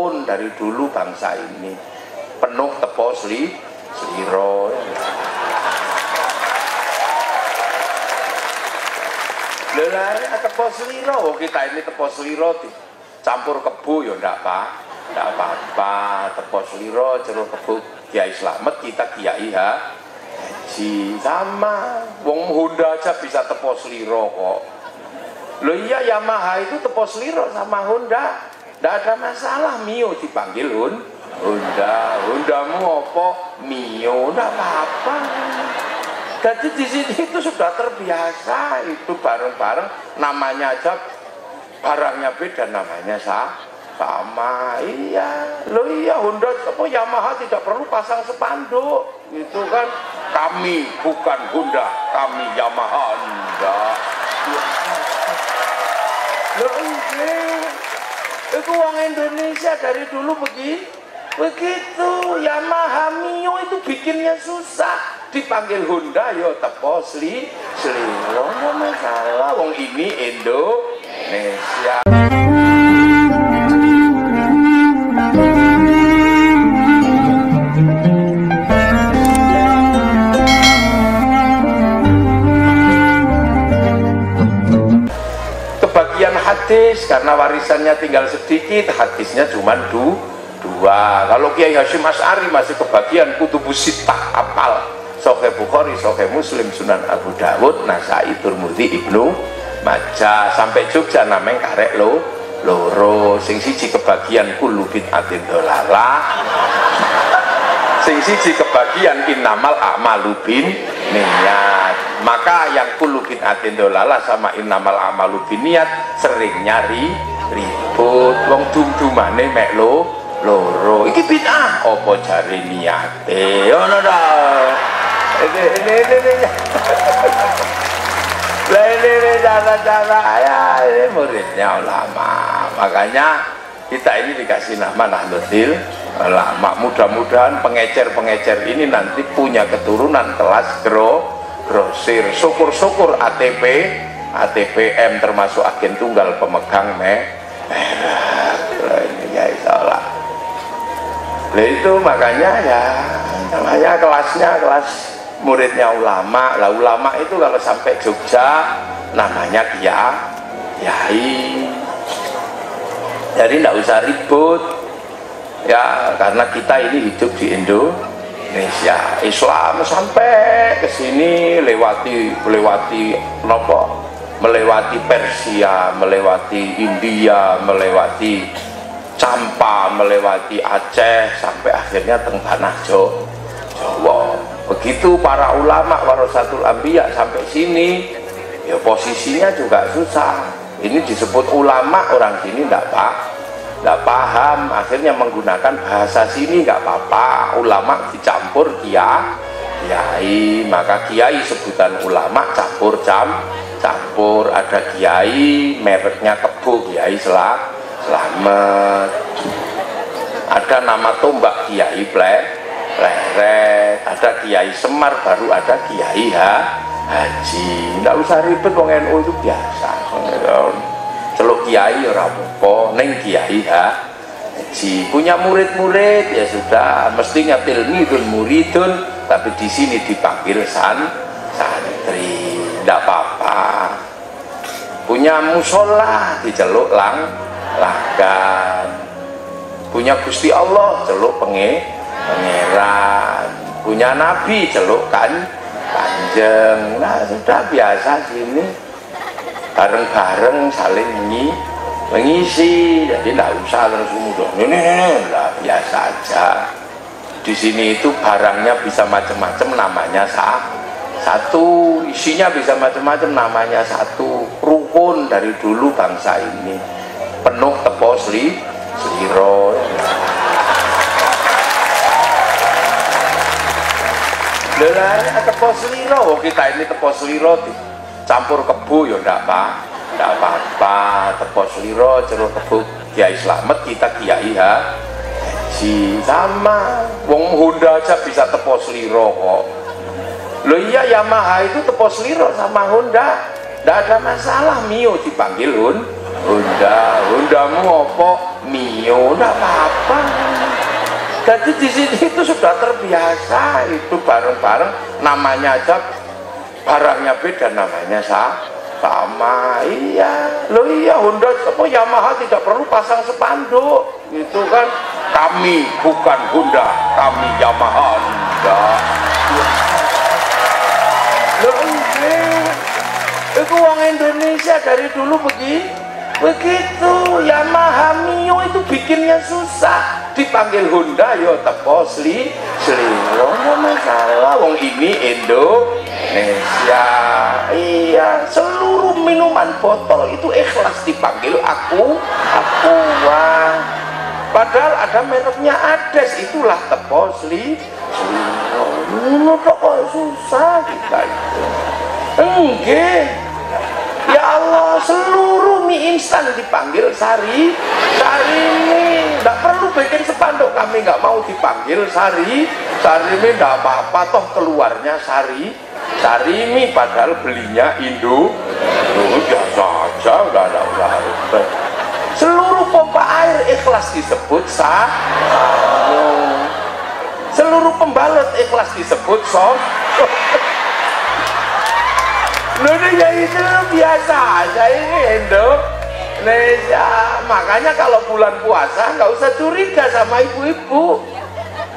rukun dari dulu bangsa ini, penuh tepo sliro. Lah tepo sliro, kita ini tepo sliro campur kebu ya ndak apa-apa, tepo sliro jeruk kebu Kiai Slamet, kita Kiai Haji sama. Wong Honda aja bisa tepo sliro kok. Loh iya, Yamaha itu tepo sliro sama Honda, ndak ada masalah. Mio dipanggil Hondamu apa? Mio, ndak apa-apa. Jadi di sini itu sudah terbiasa, itu bareng-bareng, namanya aja barangnya beda, namanya sama. Iya, loh iya, Honda apa Yamaha tidak perlu pasang spanduk, itu kan kami bukan Honda, kami Yamaha. Enggak. Loh enggak, itu uang Indonesia dari dulu begitu. Yamaha, Mio itu bikinnya susah, dipanggil Honda yo tepo sliro, nggak masalah. Wong ini Indonesia. Kebagian hadis karena warisannya tinggal sedikit, hadisnya cuma dua. Kalau Kiai Hasyim Asy'ari masih kebagian kutubus sittah, hafal Sahih Bukhari, Sahih Muslim, Sunan Abu Dawud, Nasai, Tirmidzi, Ibnu Majah, sampai Jogja nameng karek loro. Sing siji kebagian kullu bid'atin dhalalah, sing siji kebagian innamal a'malu binniyat. Maka yang kullu bid'atin dhalalah sama innamal a'malu binniyat sering nyari ribut. Wong dum-dumane mek loro. Iki bid'ah apa jare niate? Ngono ta. Ini cara-cara ini muridnya ulama. Makanya kita ini dikasih nama Nahdlatul Ulama. Mudah-mudahan pengecer-pengecer ini nanti punya keturunan kelas grosir. Syukur-syukur ATPM termasuk agen tunggal pemegang merek. Ini ya insyaallah. Nah itu makanya ya namanya kelasnya kelas muridnya ulama. Lah ulama itu kalau sampai Jogja namanya kiai. Jadi tidak usah ribut ya, karena kita ini hidup di Indonesia. Islam sampai ke sini melewati Persia, melewati India, melewati Campa, melewati Aceh, sampai akhirnya teng tanah Jawa. Begitu para ulama warasatul anbiya sampai sini, ya posisinya juga susah. Ini disebut ulama, orang sini tidak paham, akhirnya menggunakan bahasa sini nggak apa-apa. Ulama dicampur kiai, maka kiai sebutan ulama campur. Ada kiai mereknya Kebo, Kiai Slamet. Ada nama tombak Kiai Pleret, ada Kiai Semar, baru ada Kiai Haji. Nggak usah ribet, wong NU itu biasa. Celuk kiai ora apa-apa, ning Kiai Haji punya murid-murid ya sudah, mestinya tilmidun muridun, tapi di sini dipanggil santri, ndak apa-apa. Punya musola diceluk langgan, punya Gusti Allah celuk pangeran, punya nabi celuk kanjeng. Nah sudah biasa sini bareng-bareng saling mengisi, jadi tidak usah terus ini lah, biasa aja. Di sini itu barangnya bisa macam-macam, namanya satu, isinya bisa macam-macam, namanya satu. Rukun dari dulu bangsa ini, penuh tepo sliro. Lah tepo sliro, kita ini tepo sliro campur kebu ya ndak apa-apa. Tepo sliro jeruk kebu Kiai Slamet, kita Kiai Haji sama. Wong Honda aja bisa tepo sliro kok. Loh iya, Yamaha itu tepo sliro sama Honda, ndak ada masalah. Mio dipanggil Hondamu apa? Mio, enggak apa-apa. Jadi di sini itu sudah terbiasa, itu bareng-bareng, namanya aja barangnya beda, namanya sama. Iya, loh iya, Honda apa Yamaha tidak perlu pasang spanduk, itu kan kami bukan Honda, kami Yamaha. Enggak. Loh enggak, itu uang Indonesia dari dulu begitu. Yamaha Mio itu bikinnya susah, dipanggil Honda yo tepo seliro, nggak masalah, wong ini Indonesia. Iya, seluruh minuman botol itu ikhlas dipanggil aku. Wah, padahal ada mereknya Ades, itulah tepo seliro. Kok susah kita itu. Enggak, ya Allah, seluruh mie instan dipanggil sari mie, nggak perlu bikin spanduk, kami nggak mau dipanggil sari mie, nggak apa-apa, toh keluarnya sari mie, padahal belinya biasa aja, nggak ada ulah. Seluruh pompa air ikhlas disebut seluruh pembalut ikhlas disebut ya itu biasa aja ini Indonesia. Makanya kalau bulan puasa nggak usah curiga sama ibu-ibu,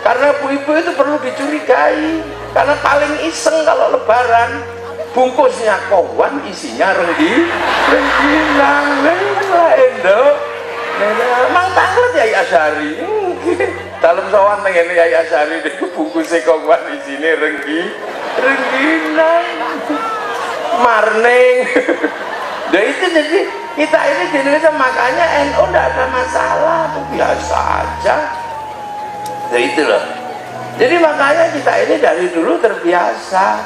karena ibu-ibu itu perlu dicurigai, karena paling iseng kalau lebaran. Bungkusnya kowan, isinya rengginang. Mang tanglet ya Asyari dalam sawan ini ya Asyari bungkusnya kowan, isinya rengginang marning. Nah itu jadi kita ini di Indonesia, makanya NU tidak ada masalah, itu biasa aja. Nah itu loh, jadi makanya kita ini dari dulu terbiasa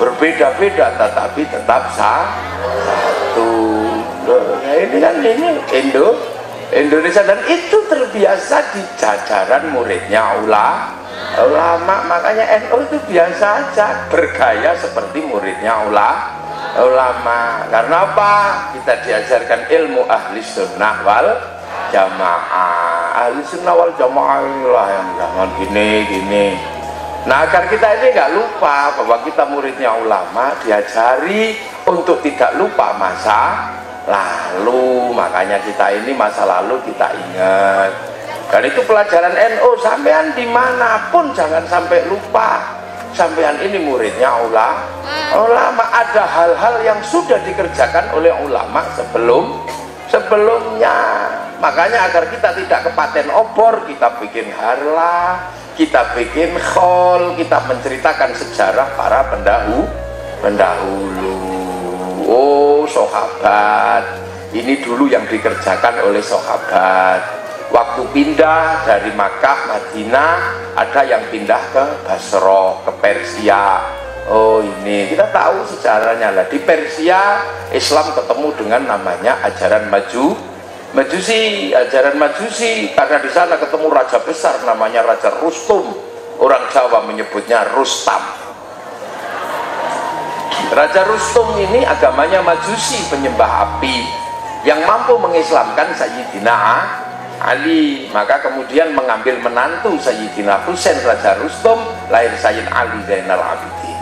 berbeda-beda tetapi tetap satu. Nah ini kan ini Indonesia, dan itu terbiasa di jajaran muridnya ulama. Makanya NU itu biasa aja bergaya seperti muridnya ulama. Karena apa? Kita diajarkan ilmu ahli sunnah wal jamaah. Ahli sunnah wal jamaah lah yang jangan gini. Nah agar kita ini nggak lupa bahwa kita muridnya ulama, diajari untuk tidak lupa masa lalu. Makanya kita ini masa lalu kita ingat. Dan itu pelajaran NU, sampean dimanapun jangan sampai lupa. Sampean ini muridnya ulama, ada hal-hal yang sudah dikerjakan oleh ulama sebelumnya. Makanya agar kita tidak kepaten obor, kita bikin harlah, kita bikin khol, kita menceritakan sejarah para pendahulu. Oh sahabat, ini dulu yang dikerjakan oleh sahabat. Waktu pindah dari Makkah, Madinah, ada yang pindah ke Basra, ke Persia. Oh ini kita tahu sejarahnya lah. Di Persia Islam ketemu dengan namanya ajaran Majusi, ajaran Majusi, karena di sana ketemu raja besar namanya Raja Rustum. Orang Jawa menyebutnya Rustam. Raja Rustum ini agamanya Majusi, penyembah api, yang mampu mengislamkan Sayyidina Ali. Maka kemudian mengambil menantu Sayyidina Husain, Raja Rustum, lahir Sayyid Ali Zainal Abidin.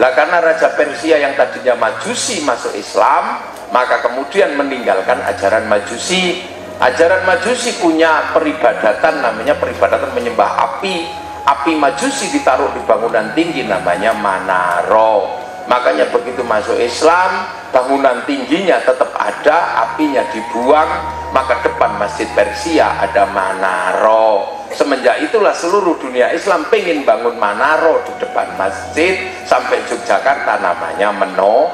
Lah karena Raja Persia yang tadinya Majusi masuk Islam, maka kemudian meninggalkan ajaran Majusi. Ajaran Majusi punya peribadatan, namanya peribadatan menyembah api. Api Majusi ditaruh di bangunan tinggi, namanya Manaro. Makanya begitu masuk Islam, bangunan tingginya tetap ada, apinya dibuang, maka depan Masjid Persia ada Manaro. Semenjak itulah seluruh dunia Islam pengen bangun Manaro di depan masjid, sampai Yogyakarta namanya Menoro.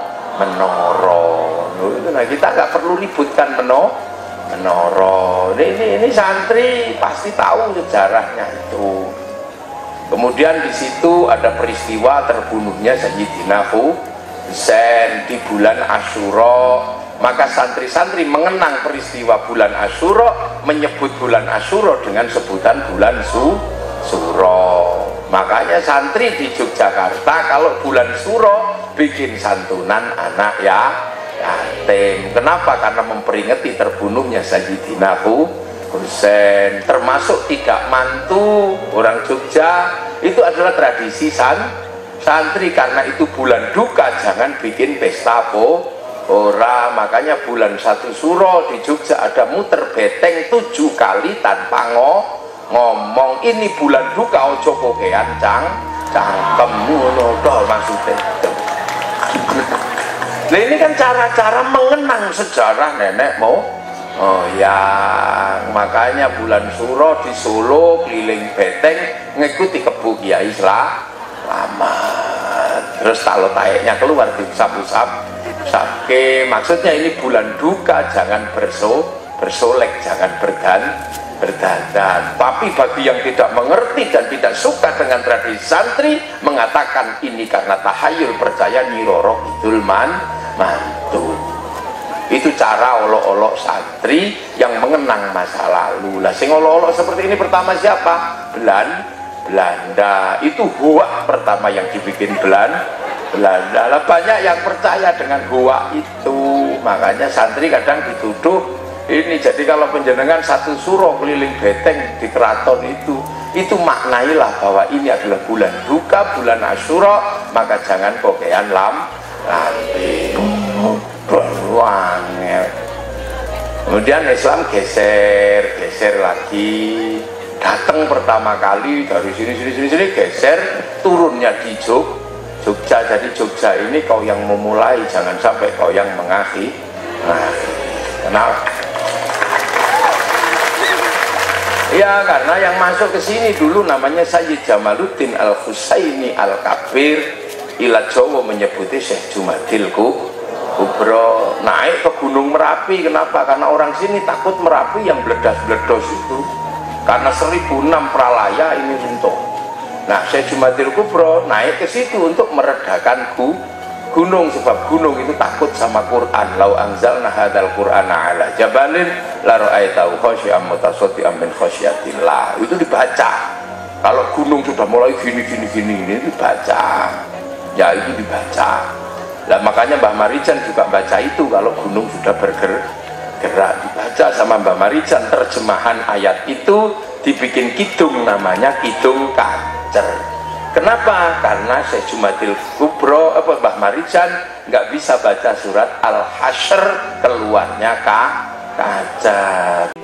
Nah kita nggak perlu ributkan Menoro. Ini santri pasti tahu sejarahnya itu. Kemudian di situ ada peristiwa terbunuhnya Sayyidina Husain di bulan Asyura. Maka santri-santri mengenang peristiwa bulan Asyura, menyebut bulan Asyura dengan sebutan bulan Suro. Makanya santri di Yogyakarta kalau bulan Suro bikin santunan anak yatim. Kenapa? Karena memperingati terbunuhnya Sayyidina kusen, termasuk tidak mantu orang Jogja itu adalah tradisi santri, karena itu bulan duka jangan bikin pesta ora. Makanya bulan 1 Suro di Jogja ada muter beteng 7 kali tanpa ngomong. Ini bulan duka, ojo kokean cangkem ngono toh maksudnya. Nah ini kan cara-cara mengenang sejarah nenek moyang. Makanya bulan Suro di Solo keliling beteng ngikuti kebu Kiai Slamet. Terus kalau taeknya keluar diusap-usap sake. Maksudnya ini bulan duka, jangan bersolek, jangan berdandan. Tapi bagi yang tidak mengerti dan tidak suka dengan tradisi santri, mengatakan ini karena tahayul, percaya Nyi Roro Kidul mantu. Itu cara olok-olok santri yang mengenang masa lalu. Lah sing olok-olok seperti ini pertama siapa? Belanda. Itu huak pertama yang dibikin Belanda. Lah banyak yang percaya dengan huak itu. Makanya santri kadang dituduh ini. Jadi kalau penjenengan 1 Suro keliling beteng di keraton itu maknailah bahwa ini adalah bulan duka, bulan Asyura, maka jangan kokean lambe. Kemudian Islam geser lagi, datang pertama kali dari sini geser, turunnya di Jogja. Jadi Jogja ini kau yang memulai, jangan sampai kau yang mengakhiri. Kenapa? Ya karena yang masuk ke sini dulu namanya Sayyid Jamaluddin Al-Husaini Al-Kabir, ila Jawa menyebutnya Syekh Jumadil Kubro, naik ke Gunung Merapi. Kenapa? Karena orang sini takut Merapi yang bledas-bledos itu, karena 1006 pralaya ini runtuh. Nah Syekh Jumadil Kubro naik ke situ untuk meredakan gunung, sebab gunung itu takut sama Quran. Lau anzalna hadzal qur'ana ala jabalin la ra'aitahu khashi'an mutasaddian min khasyatillah. Itu dibaca. Kalau gunung sudah mulai gini ini dibaca. Ya itu dibaca. Lah makanya Mbah Marijan juga baca itu kalau gunung sudah bergerak, dibaca sama Mbah Marijan. Terjemahan ayat itu dibikin kidung, namanya Kidung Kacer. Kenapa? Karena Syekh Jumadil Kubro Mbah Marijan nggak bisa baca surat Al-Hasyr, keluarnya kacer.